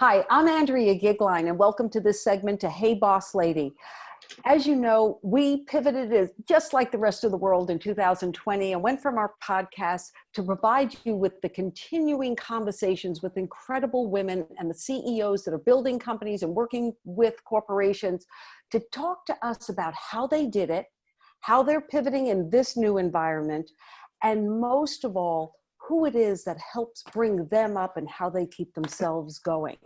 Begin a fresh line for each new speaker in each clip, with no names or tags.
Hi, I'm Andrea Goeglein, and welcome to this segment to Hey Boss Lady. As you know, we pivoted just like the rest of the world in 2020 and went from our podcast to provide you with the continuing conversations with incredible women and the CEOs that are building companies and working with corporations to talk to us about how they did it, how they're pivoting in this new environment, and most of all, who it is that helps bring them up and how they keep themselves going.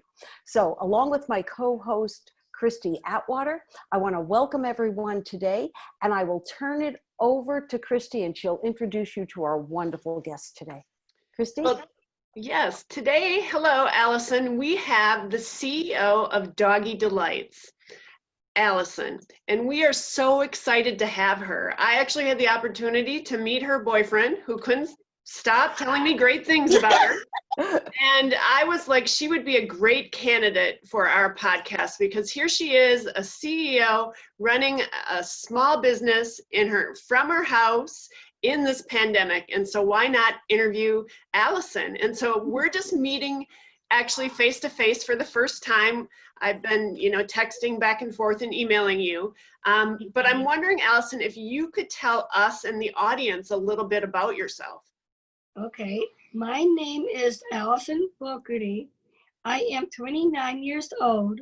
So along with my co-host, Kristi Atwater, I want to welcome everyone today, and I will turn it over to Kristi and she'll introduce you to our wonderful guest today. Kristi?
Well, yes, today, hello, Allison. We have the CEO of Doggy Delights, Allison, and we are so excited to have her. I actually had the opportunity to meet her boyfriend, who couldn't stop telling me great things about her. And I was like, she would be a great candidate for our podcast because here she is, a CEO running a small business from her house in this pandemic. And so why not interview Allison? And so we're just meeting actually face to face for the first time. I've been, texting back and forth and emailing you. But I'm wondering, Allison, if you could tell us and the audience a little bit about yourself.
Okay, my name is Allison Fogarty. I am 29 years old.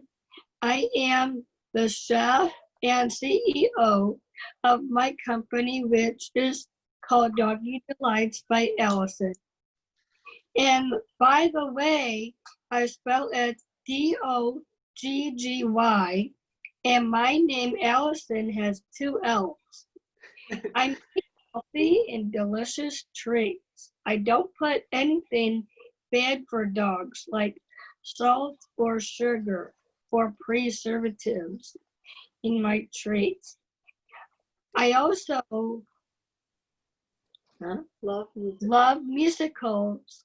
I am the chef and CEO of my company, which is called Doggy Delights by Allison. And by the way, I spell it D-O-G-G-Y, and my name Allison has 2 L's. I make healthy and delicious treats. I don't put anything bad for dogs like salt or sugar or preservatives in my treats. I also love musicals.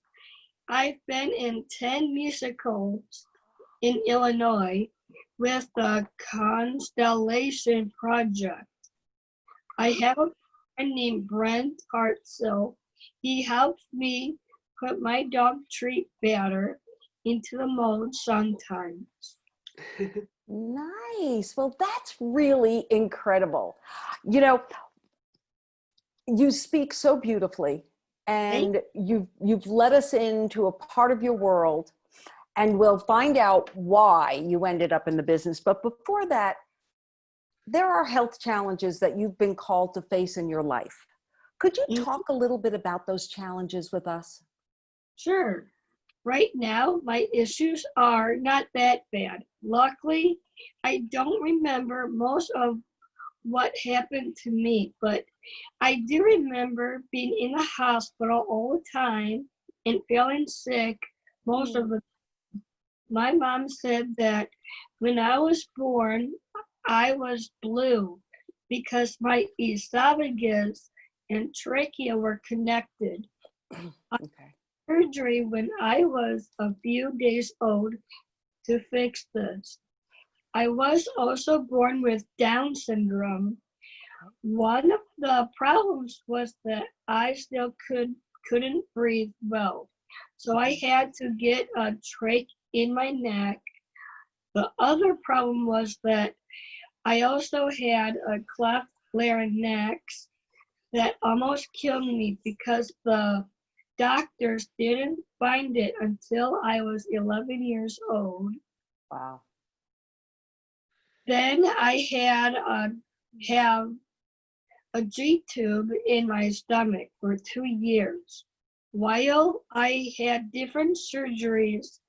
I've been in 10 musicals in Illinois with the Constellation Project. I have a friend named Brent Hartzell. He helps me put my dog treat batter into the mold sometimes.
Nice. Well, that's really incredible. You speak so beautifully, and you've led us into a part of your world, and we'll find out why you ended up in the business. But before that, there are health challenges that you've been called to face in your life. Could you talk a little bit about those challenges with us?
Sure. Right now, my issues are not that bad. Luckily, I don't remember most of what happened to me, but I do remember being in the hospital all the time and feeling sick most of the time. My mom said that when I was born, I was blue because my esophagus and trachea were connected.
Okay.
I had surgery when I was a few days old to fix this. I was also born with Down syndrome. One of the problems was that I still couldn't breathe well. So I had to get a trach in my neck. The other problem was that I also had a cleft larynx that almost killed me because the doctors didn't find it until I was 11 years old.
Wow.
Then I have a G-tube in my stomach for 2 years. While I had different surgeries,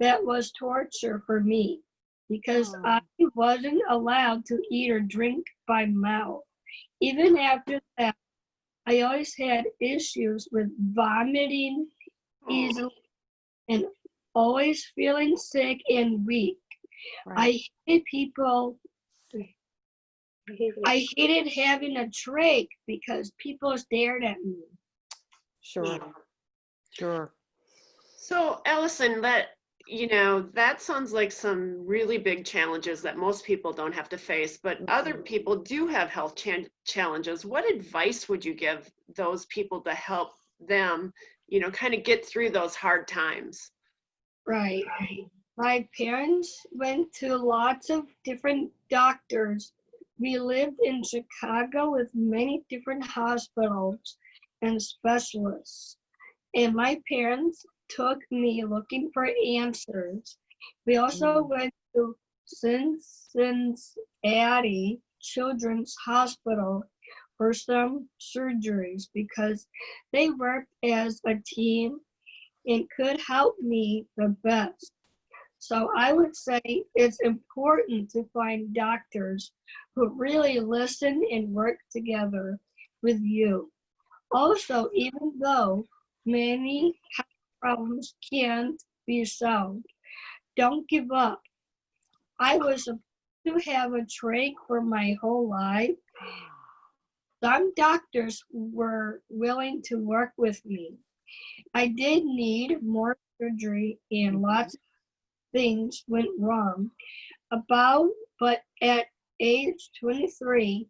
that was torture for me because I wasn't allowed to eat or drink by mouth. Even after that, I always had issues with vomiting easily and always feeling sick and weak.
Right.
I hated having a trach because people stared at me.
Sure.
So, Allison, that sounds like some really big challenges that most people don't have to face, but other people do have health challenges. What advice would you give those people to help them, kind of get through those hard times?
Right. My parents went to lots of different doctors. We lived in Chicago with many different hospitals and specialists. And my parents took me looking for answers. We also went to Cincinnati Children's Hospital for some surgeries because they worked as a team and could help me the best. So I would say it's important to find doctors who really listen and work together with you. Also, even though many health problems can't be solved, don't give up. I was supposed to have a trach for my whole life. Some doctors were willing to work with me. I did need more surgery and lots of things went wrong. But at age 23,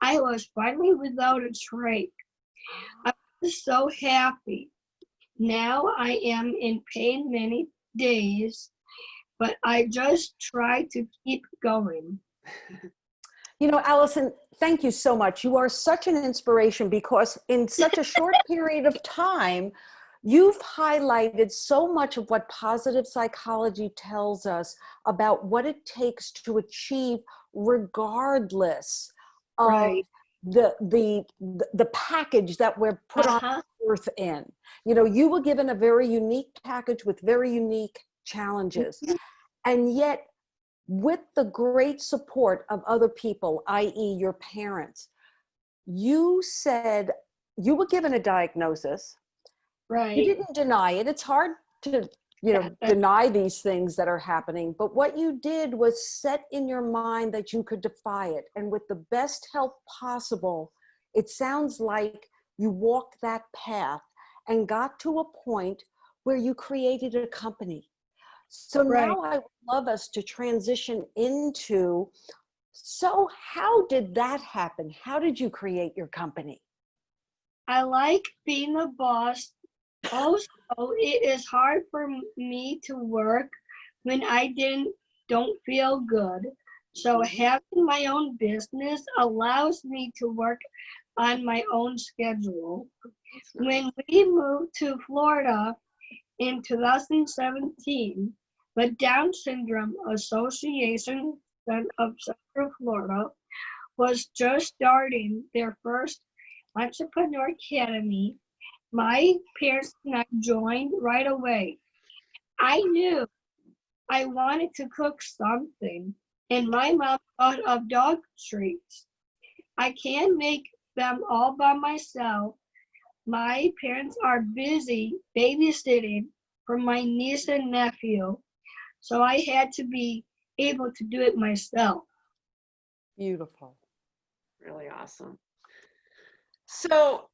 I was finally without a trach. I was so happy. Now I am in pain many days, but I just try to keep going.
You know, Allison, thank you so much. You are such an inspiration because in such a short period of time, you've highlighted so much of what positive psychology tells us about what it takes to achieve regardless of
Right.
the package that we're put on earth in. You know, you were given a very unique package with very unique challenges. And yet, with the great support of other people, i.e. your parents, you said you were given a diagnosis.
Right.
You didn't deny it. It's hard to, deny these things that are happening. But what you did was set in your mind that you could defy it. And with the best help possible, it sounds like you walked that path and got to a point where you created a company. So now I would love us to transition into, so how did that happen? How did you create your company?
I like being a boss. Also, it is hard for me to work when I don't feel good. So having my own business allows me to work on my own schedule. When we moved to Florida in 2017, the Down Syndrome Association of Central Florida was just starting their first Entrepreneur Academy. My parents and I joined right away. I knew I wanted to cook something, and my mom thought of dog treats. I can't make them all by myself. My parents are busy babysitting for my niece and nephew, so I had to be able to do it myself.
Beautiful.
Really awesome. So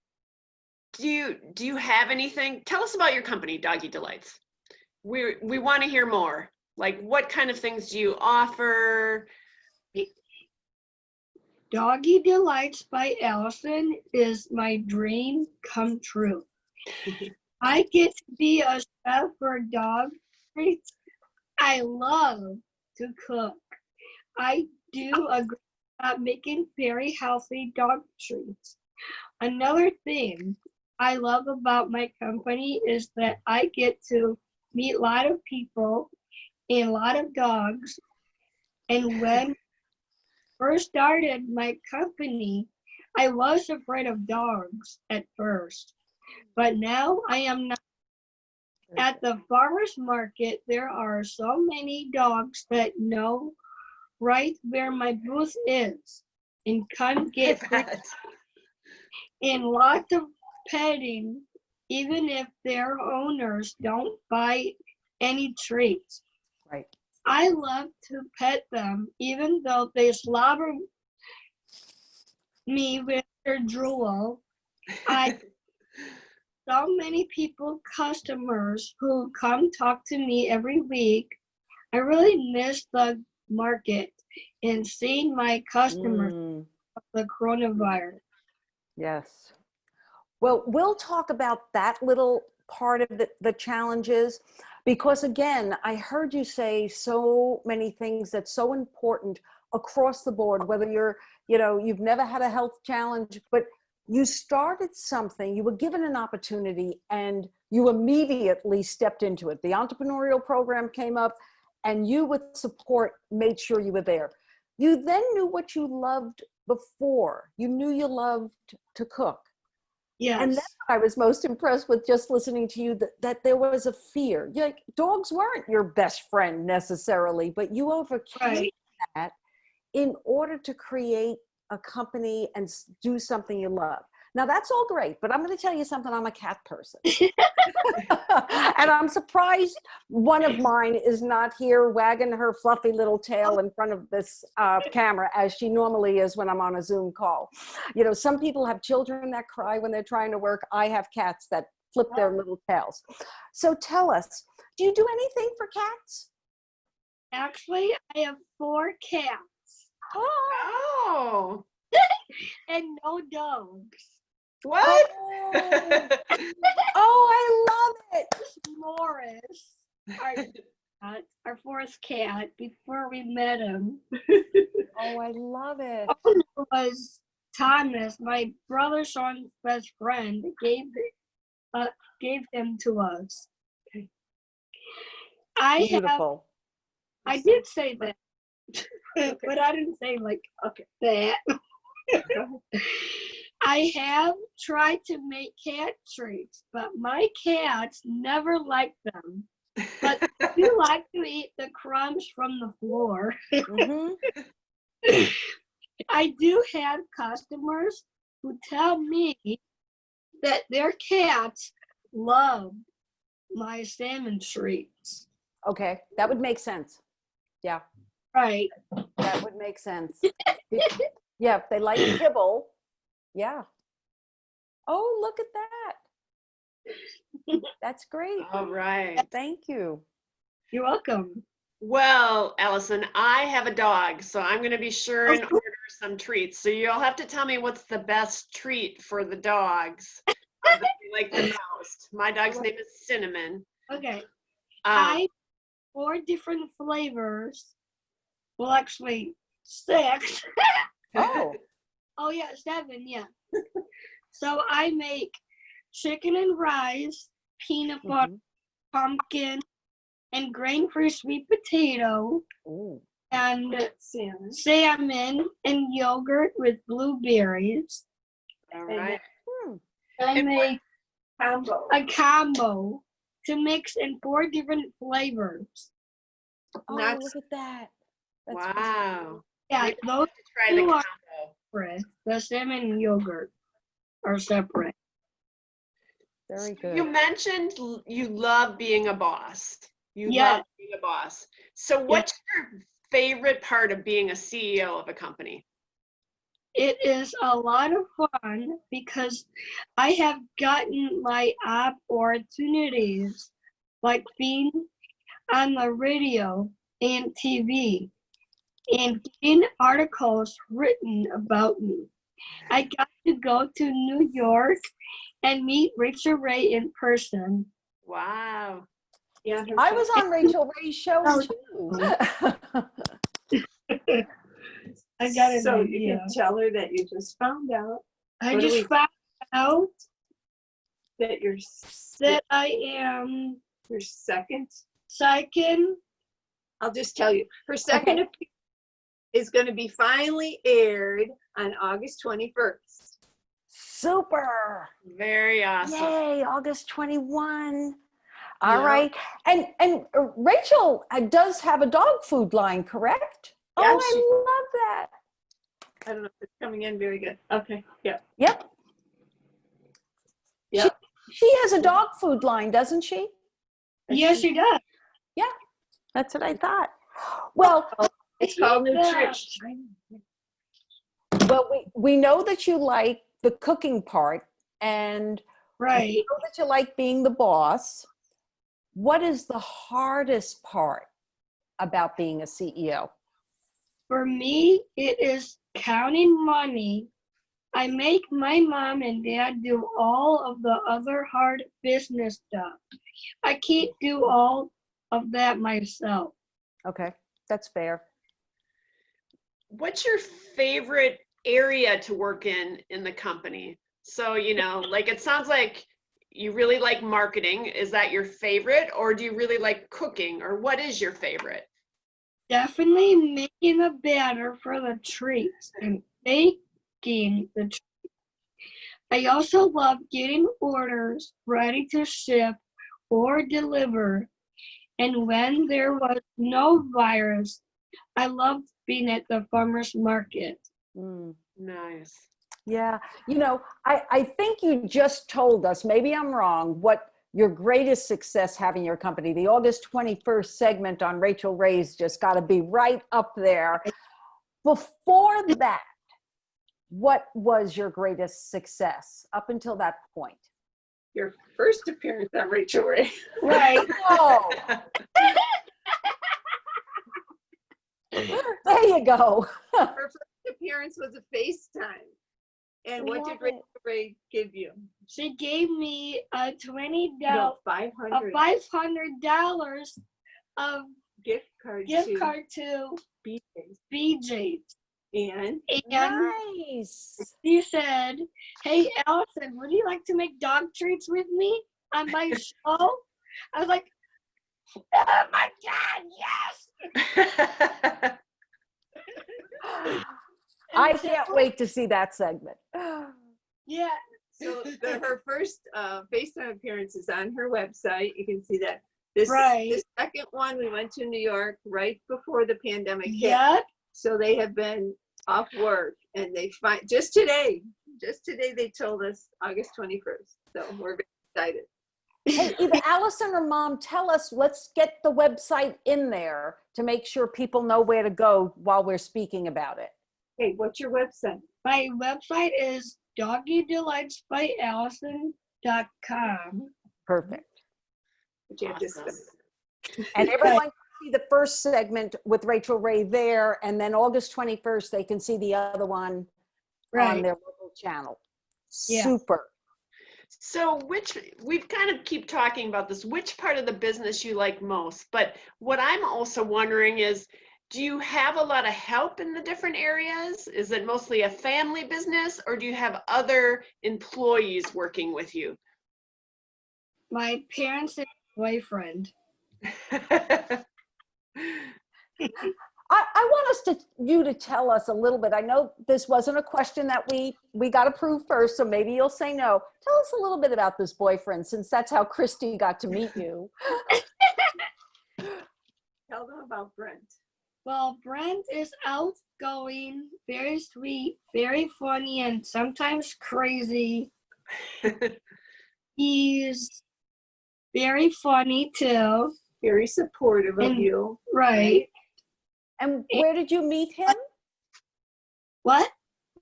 do you have anything? Tell us about your company, Doggy Delights. We want to hear more. Like, what kind of things do you offer?
Doggy Delights by Allison is my dream come true. I get to be a chef for dog treats. I love to cook. I do a great job making very healthy dog treats. Another thing I love about my company is that I get to meet a lot of people and a lot of dogs. And when I first started my company, I was afraid of dogs at first, but now I am not. At the farmer's market, there are so many dogs that know right where my booth is and come get and lots of petting, even if their owners don't buy any treats.
Right.
I love to pet them, even though they slobber me with their drool. So many people, customers who come talk to me every week. I really miss the market and seeing my customers of the coronavirus.
Yes. Well, we'll talk about that little part of the challenges, Because again, I heard you say so many things that's so important across the board, whether you've never had a health challenge, but you started something, you were given an opportunity and you immediately stepped into it. The entrepreneurial program came up and you with support made sure you were there. You then knew what you loved before. You knew you loved to cook.
Yes.
And that's what I was most impressed with just listening to you, that there was a fear. Dogs weren't your best friend necessarily, but you overcame that in order to create a company and do something you love. Now that's all great, but I'm going to tell you something. I'm a cat person. And I'm surprised one of mine is not here wagging her fluffy little tail in front of this camera as she normally is when I'm on a Zoom call. Some people have children that cry when they're trying to work. I have cats that flip their little tails. So tell us, do you do anything for cats?
Actually, I have 4 cats.
Oh.
And no dogs.
What?
Oh, I love it.
Morris, our 4th cat, before we met him,
Oh, I love it.
was Thomas, my brother Sean's best friend, gave him to us.
Beautiful.
I did say that, but I didn't say that. I have tried to make cat treats, but my cats never like them. But they do like to eat the crumbs from the floor.
Mm-hmm.
I do have customers who tell me that their cats love my salmon treats.
Okay, that would make sense. Yeah,
Right.
that would make sense. Yeah, if they like kibble. Yeah. Oh, look at that. That's great.
All right.
Thank you.
You're welcome.
Well, Allison, I have a dog, so I'm going to be sure and order some treats. So you'll have to tell me what's the best treat for the dogs that you like the most. My dog's name is Cinnamon.
Okay. I have 4 different flavors. Well, actually, 6.
Oh.
Oh yeah, 7, yeah. So I make chicken and rice, peanut butter, pumpkin, and grain-free sweet potato, and salmon and yogurt with blueberries.
All right.
I make a combo to mix in 4 different flavors.
Oh, look at that. That's
Wow.
Yeah,
Maybe I'll
those
have to try the
2 are
combo.
separate. The salmon and yogurt are separate.
very good.
You mentioned you love being a boss. You
Yes.
love being a boss. So what's your favorite part of being a CEO of a company?
It is a lot of fun because I have gotten my opportunities, like being on the radio and TV and getting articles written about me. I got to go to New York and meet Rachael Ray in person.
Wow.
Yeah,
I was on Rachael Ray Show too.
I got it.
So you can tell her that you just found out
I just found out
that you're
that I am
your second.
second.
I'll just tell you, her second appearance is going to be finally aired on August 21st.
Super.
Very awesome.
Yay, August 21. All right. And Rachael does have a dog food line, correct?
Yeah,
Oh, I love that.
I don't know if it's coming in very good. Okay, yeah.
Yep.
Yeah.
She has a dog food line, doesn't she?
Yes, she does.
Yeah, that's what I thought. Well,
It's called Nutrition.
well, we know that you like the cooking part, and
Right.
we know that you like being the boss. What is the hardest part about being a CEO?
For me, it is counting money. I make my mom and dad do all of the other hard business stuff. I can't do all of that myself.
Okay, that's fair.
What's your favorite area to work in the company? So, you know, like it sounds like you really like marketing. Is that your favorite, or do you really like cooking, or what is your favorite?
Definitely making a batter for the treats and baking the treats. I also love getting orders ready to ship or deliver. And when there was no virus, I loved being at the farmer's market.
Mm.
Nice.
Yeah, you know, I think you just told us, maybe I'm wrong, what your greatest success having your company. The August 21st segment on Rachael Ray's just got to be right up there. Before that, what was your greatest success up until that point?
Your first appearance on Rachael Ray.
Right.
Oh, there you go.
Her first appearance was a FaceTime. And what did
Love
Rachael
it.
Ray give you?
She gave me a $20,
No,
a
$500
$500 of
gift card
gift
to
card to
BJ's.
BJ's.
And
And
Nice.
she said, "Hey, Allison, would you like to make dog treats with me on my show?" I was like, "Oh my God, yes!"
I can't wait to see that segment.
Yeah.
so her first FaceTime appearance is on her website. You can see that. This second one, we went to New York right before the pandemic hit.
Yep.
So they have been off work, and they just today they told us August 21st. So we're very excited.
Hey, either Allison or Mom, tell us, let's get the website in there to make sure people know where to go while we're speaking about it.
Hey, what's your website?
My website is doggydelightsbyallison.com.
Perfect.
But you have to spell.
And everyone can see the first segment with Rachael Ray there, and then August 21st, they can see the other one on their local channel.
Yeah.
Super.
So we kind of keep talking about this, which part of the business you like most, but what I'm also wondering is, do you have a lot of help in the different areas? Is it mostly a family business, or do you have other employees working with you?
My parents and boyfriend.
I want you to tell us a little bit. I know this wasn't a question that we got approved first, so maybe you'll say no. Tell us a little bit about this boyfriend, since that's how Kristi got to meet you.
Tell them about Brent.
Well, Brent is outgoing, very sweet, very funny, and sometimes crazy. He's very funny too.
Very supportive of
And-
you.
Right.
And where did you meet him?
What?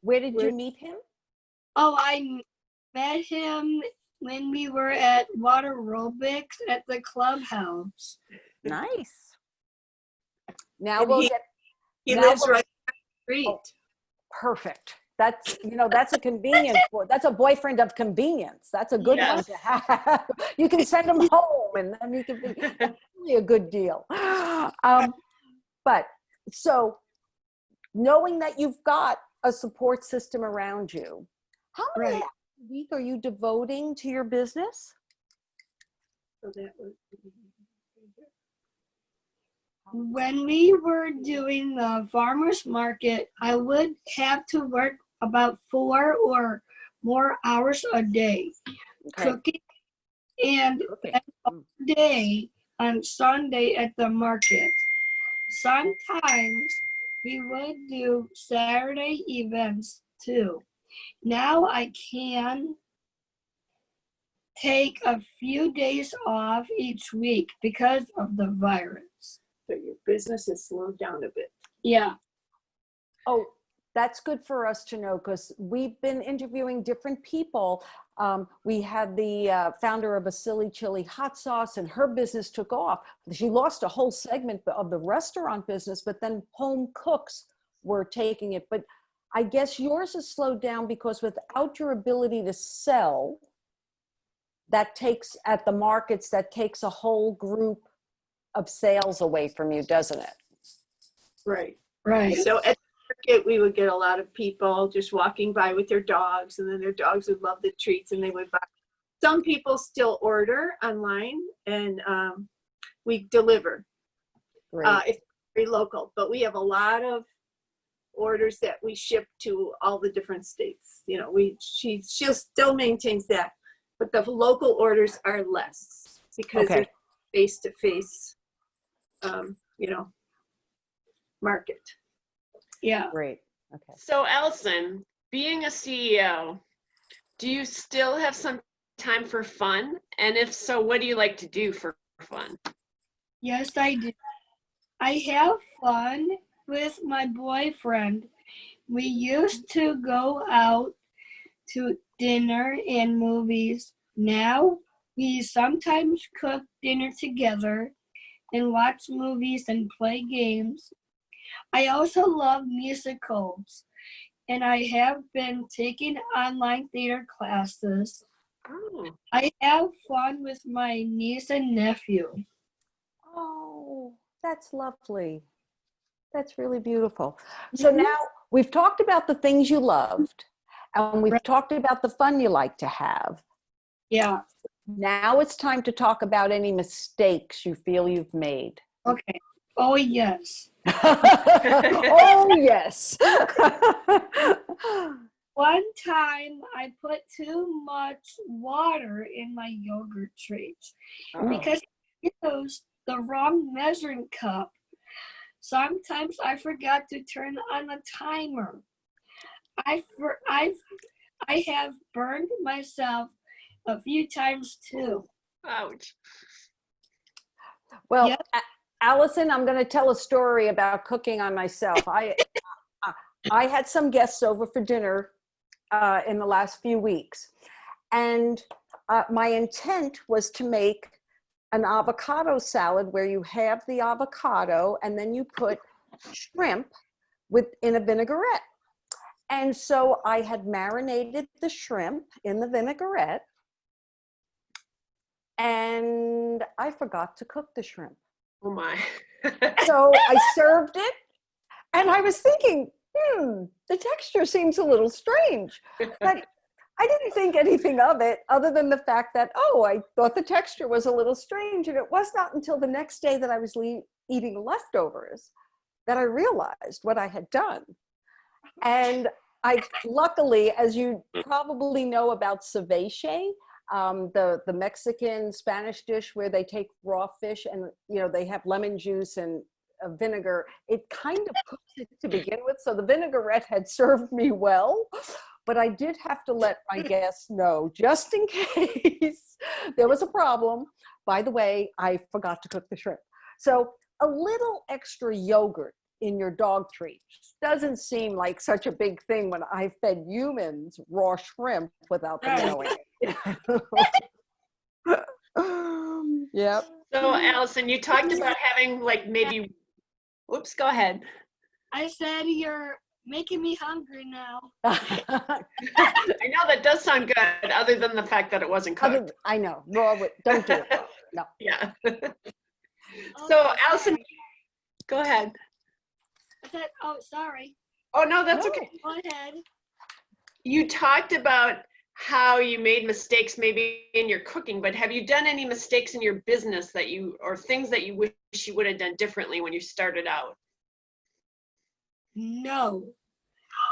Where did you meet him?
Oh, I met him when we were at water aerobics at the clubhouse.
Nice. Now
And
we'll
he-
get
He
Now
lives
we're-
right down the street.
Oh. perfect. That's, that's a convenience. That's a boyfriend of convenience. That's a good one
Yes.
to have. You can send him home, and then you can be that's really a good deal. But so knowing that you've got a support system around you, how many
Right.
hours a week are you devoting to your business?
So that was
When we were doing the farmer's market, I would have to work about 4 or more hours a day, cooking and
Okay.
all day on Sunday at the market. Sometimes we would do Saturday events too. Now I can take a few days off each week because of the virus.
so your business has slowed down a bit.
Yeah.
Oh, that's good for us to know, because we've been interviewing different people. We had the founder of a Silly Chili hot sauce, and her business took off. She lost a whole segment of the restaurant business, but then home cooks were taking it. But I guess yours has slowed down because without your ability to sell, that takes at the markets, that takes a whole group of sales away from you, doesn't it?
Right.
Right.
So at the market, we would get a lot of people just walking by with their dogs, and then their dogs would love the treats and they would buy. Some people still order online, and we deliver.
Great.
It's very local, but we have a lot of orders that we ship to all the different states. You know, she'll still maintains that, but the local orders are less because
Okay.
they're face-to-face, you know, market.
Yeah.
Great. Okay.
So Allison, being a CEO, do you still have some time for fun? And if so, what do you like to do for fun?
Yes, I do. I have fun with my boyfriend. We used to go out to dinner and movies. Now we sometimes cook dinner together and watch movies and play games. I also love musicals, and I have been taking online theater classes.
Oh,
I have fun with my niece and nephew.
Oh, that's lovely. That's really beautiful. So now we've talked about the things you loved, and we've talked about the fun you like to have.
Yeah.
Now it's time to talk about any mistakes you feel you've made.
Okay. Oh, yes.
Oh, yes.
One time I put too much water in my yogurt treats because I used the wrong measuring cup. Sometimes I forgot to turn on a timer. I have burned myself a few times too.
ouch.
Well,
Yep.
Allison, I'm going to tell a story about cooking on myself. I had some guests over for dinner in the last few weeks, and my intent was to make an avocado salad where you have the avocado and then you put shrimp in a vinaigrette. And so I had marinated the shrimp in the vinaigrette, and I forgot to cook the shrimp.
Oh my.
So I served it, and I was thinking, the texture seems a little strange. But I didn't think anything of it other than the fact that, I thought the texture was a little strange. And it was not until the next day that I was eating leftovers that I realized what I had done. And I luckily, as you probably know about ceviche, the Mexican Spanish dish where they take raw fish and they have lemon juice and vinegar, it kind of cooks it to begin with. So the vinaigrette had served me well, but I did have to let my guests know, just in case there was a problem. By the way, I forgot to cook the shrimp. So a little extra yogurt in your dog treats doesn't seem like such a big thing when I fed humans raw shrimp without them knowing it. Yep.
So Allison, you talked about having oops, go ahead.
I said you're making me hungry now.
I know that does sound good, other than the fact that it wasn't cooked.
I know. Raw, don't do it. No.
Yeah. So Allison, go ahead.
I said, sorry.
Oh no, that's okay.
Go ahead.
You talked about how you made mistakes maybe in your cooking, but have you done any mistakes in your business or things that you wish you would have done differently when you started out?
No,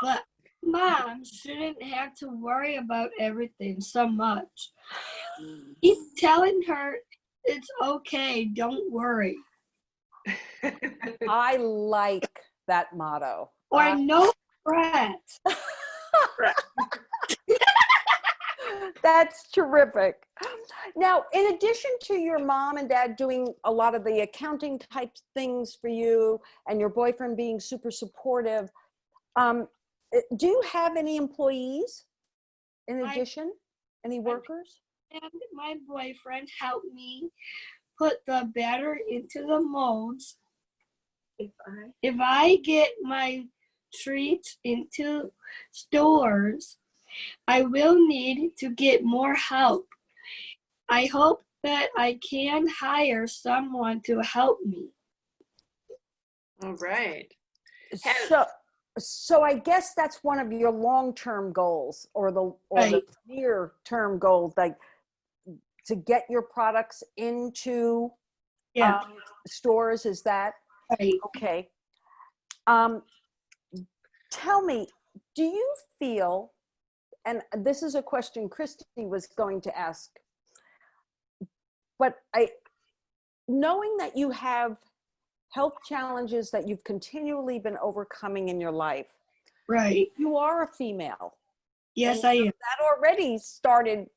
but Mom shouldn't have to worry about everything so much. Keep telling her it's okay, don't worry.
I like that motto.
Or no regret.
That's terrific. Now, in addition to your mom and dad doing a lot of the accounting type things for you and your boyfriend being super supportive, do you have any employees in addition? Any workers?
And my boyfriend helped me put the batter into the molds. If I get my treats into stores, I will need to get more help. I hope that I can hire someone to help me.
All right.
So I guess that's one of your long-term goals, or the
Right.
near-term goals, like to get your products into
Yeah,
stores. Is that
right.
okay? Tell me, do you feel, and this is a question Kristi was going to ask, but knowing that you have health challenges that you've continually been overcoming in your life,
Right.
you are a female.
Yes,
And
I am.
that already started,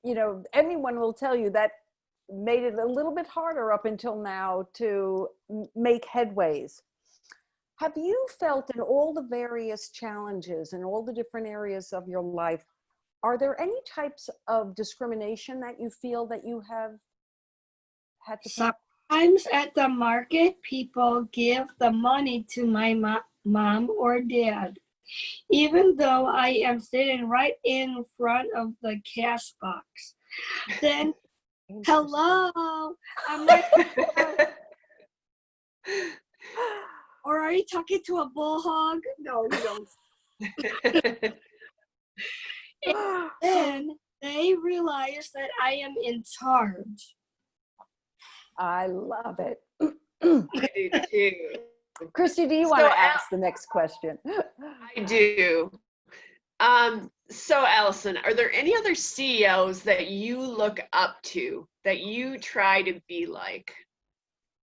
anyone will tell you that made it a little bit harder up until now to make headways. Have you felt in all the various challenges and all the different areas of your life, are there any types of discrimination that you feel that you have had to face?
Sometimes at the market, people give the money to my mom or dad, even though I am sitting right in front of the cash box. Then, hello, I'm right. Or are you talking to a bull hog?
No, you don't.
And then they realize that I am in charge.
I love it.
I do too.
Kristi, do you want to ask the next question?
I do. So Allison, are there any other CEOs that you look up to, that you try to be like?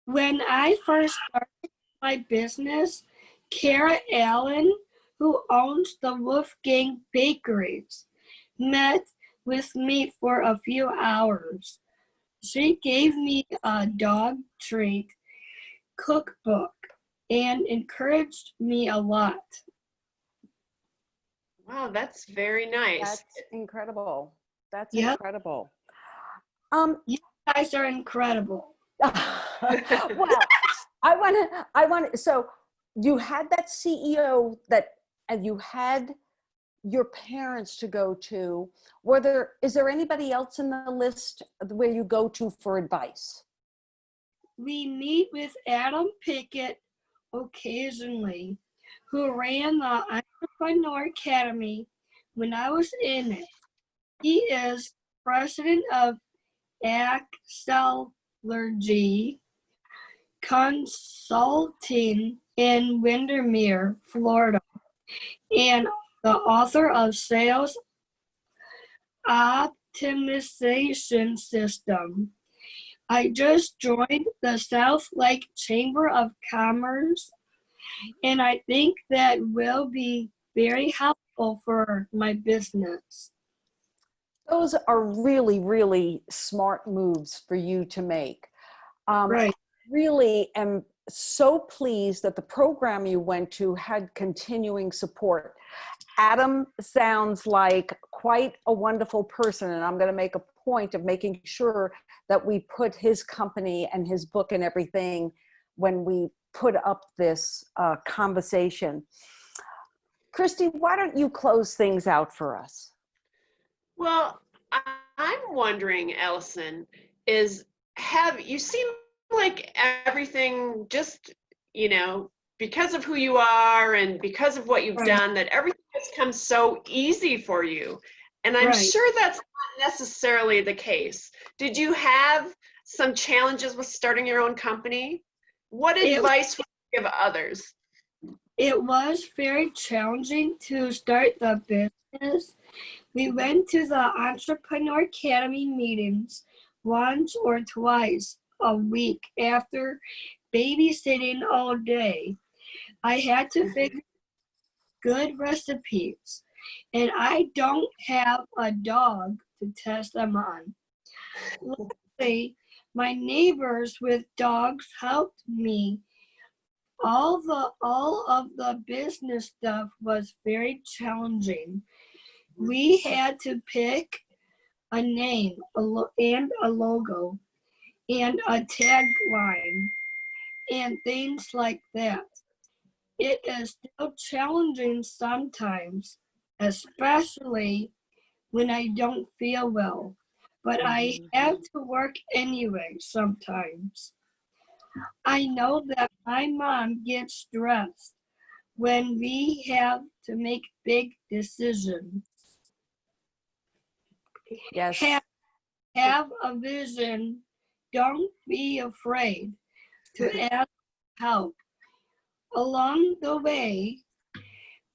When I first started my business, Kara Allen, who owns the Wolfgang Bakeries, met with me for a few hours. She gave me a dog treat cookbook and encouraged me a lot.
Wow, that's very nice.
That's incredible. That's
Yep.
incredible.
You guys are incredible.
Well, I want to, so you had that CEO and you had your parents to go to. Is there anybody else in the list where you go to for advice?
We meet with Adam Pickett occasionally, who ran the Entrepreneur Academy when I was in it. He is president of Axelergy Consulting in Windermere, Florida, and the author of Sales Optimization System. I just joined the South Lake Chamber of Commerce, and I think that will be very helpful for my business.
Those are really, really smart moves for you to make.
Right.
I really am so pleased that the program you went to had continuing support. Adam sounds like quite a wonderful person, and I'm going to make a point of making sure that we put his company and his book and everything when we put up this conversation. Kristi, why don't you close things out for us?
Well, I'm wondering, Allison, you seem like everything just, because of who you are and because of what you've done, that everything has come so easy for you. And I'm sure that's not necessarily the case. Did you have some challenges with starting your own company? What advice would you give others?
It was very challenging to start the business. We went to the Entrepreneur Academy meetings once or twice a week after babysitting all day. I had to figure good recipes, and I don't have a dog to test them on. Luckily, my neighbors with dogs helped me. All of the business stuff was very challenging. We had to pick a name and a logo and a tagline and things like that. It is still challenging sometimes, especially when I don't feel well. but I have to work anyway sometimes. I know that my mom gets stressed when we have to make big decisions.
Yes.
Have a vision. Don't be afraid to ask help. Along the way,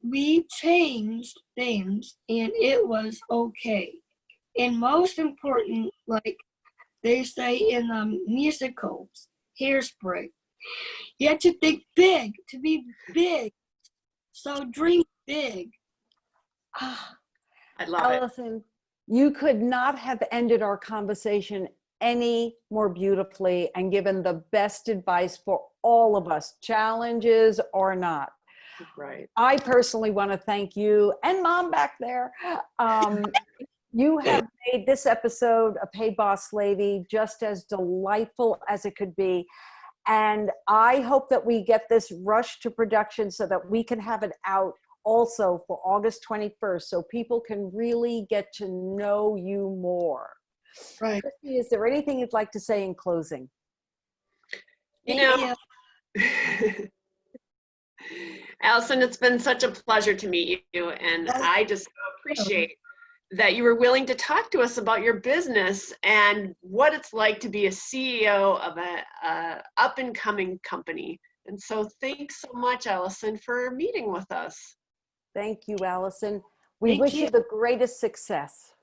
we changed things and it was okay. And most important, like they say in musicals, Hairspray, you have to think big to be big. So dream big.
I love it.
Allison, you could not have ended our conversation any more beautifully and given the best advice for all of us, challenges or not.
Right.
I personally want to thank you and Mom back there. You have made this episode of Hey Boss Lady just as delightful as it could be. And I hope that we get this rush to production so that we can have it out also for August 21st, so people can really get to know you more.
Right.
Kristi, is there anything you'd like to say in closing?
Thank you.
Allison, it's been such a pleasure to meet you, and I just appreciate that you were willing to talk to us about your business and what it's like to be a CEO of a up-and-coming company. And so thanks so much, Allison, for meeting with us.
Thank you, Allison. We
Thank
wish
you.
you the greatest success.